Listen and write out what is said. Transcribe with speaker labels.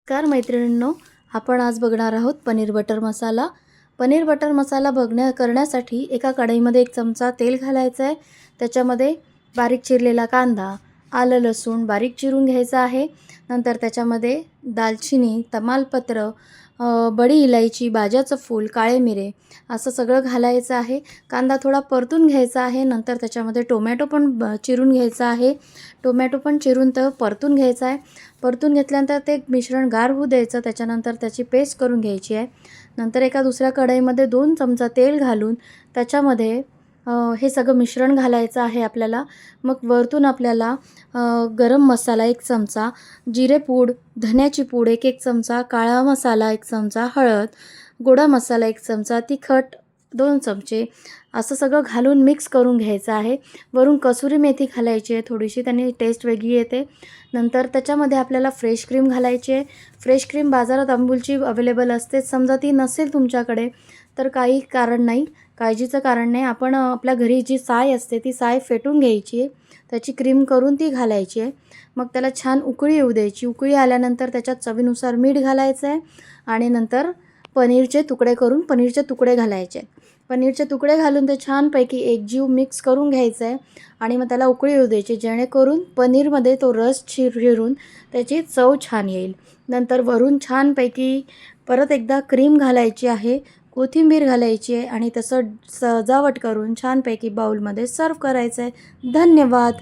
Speaker 1: नमस्कार मैत्रिणींनो, आपण आज बघणार आहोत पनीर बटर मसाला. पनीर बटर मसाला करण्यासाठी एका कढईमध्ये 1 चमचा तेल घालायचं आहे. त्याच्यामध्ये बारीक चिरलेला कांदा, आलं लसूण बारीक चिरून घ्यायचं आहे. नंतर त्याच्यामध्ये दालचिनी, तमालपत्र, बडी इलायची, बाजाचं फूल, काळे मिरे असं सगळं घालायचं आहे. कांदा थोडा परतून घ्यायचा आहे. नंतर त्याच्यामध्ये टोमॅटो पण चिरून घ्यायचा आहे. टोमॅटो पण चिरून परतून घ्यायचा आहे. परतून घेतल्यानंतर ते मिश्रण गार होऊ द्यायचं. त्याच्यानंतर त्याची पेस्ट करून घ्यायची आहे. नंतर एका दुसऱ्या कढईमध्ये 2 चमचा तेल घालून त्याच्यामध्ये हे सगळं मिश्रण घालायचं आहे आपल्याला. मग वरतून आपल्याला गरम मसाला 1 चमचा, जिरेपूड, धन्याची पूड 1 चमचा, काळा मसाला 1 चमचा, हळद, गोडा मसाला 1 चमचा, तिखट 2 चमचे असं सगळं घालून मिक्स करून घ्यायचं आहे. वरून कसुरी मेथी घालायची आहे थोडीशी, त्याने टेस्ट वेगळी येते. नंतर त्याच्यामध्ये आपल्याला फ्रेश क्रीम घालायची आहे. फ्रेश क्रीम बाजारात अमूलची अवेलेबल असते. समजा ती नसेल तुमच्याकडे तर काही कारण नाही, काळजीचं कारण नाही. आपण आपल्या घरी जी साय असते ती साय फेटून घ्यायची आहे, त्याची क्रीम करून ती घालायची आहे. मग त्याला छान उकळी येऊ द्यायची. उकळी आल्यानंतर त्याच्यात चवीनुसार मीठ घालायचं आहे आणि नंतर पनीरचे तुकडे घालायचे आहेत. पनीरचे तुकडे घालून ते छानपैकी एकजीव मिक्स करून घ्यायचं आहे आणि मग त्याला उकळी येऊ द्यायची, जेणेकरून पनीरमध्ये तो रस शिरून त्याची चव छान येईल. नंतर वरून छानपैकी परत एकदा क्रीम घालायची आहे, कोथिंबीर घालायची आहे आणि तसं सजावट करून छानपैकी बाउलमध्ये सर्व करायचं आहे. धन्यवाद.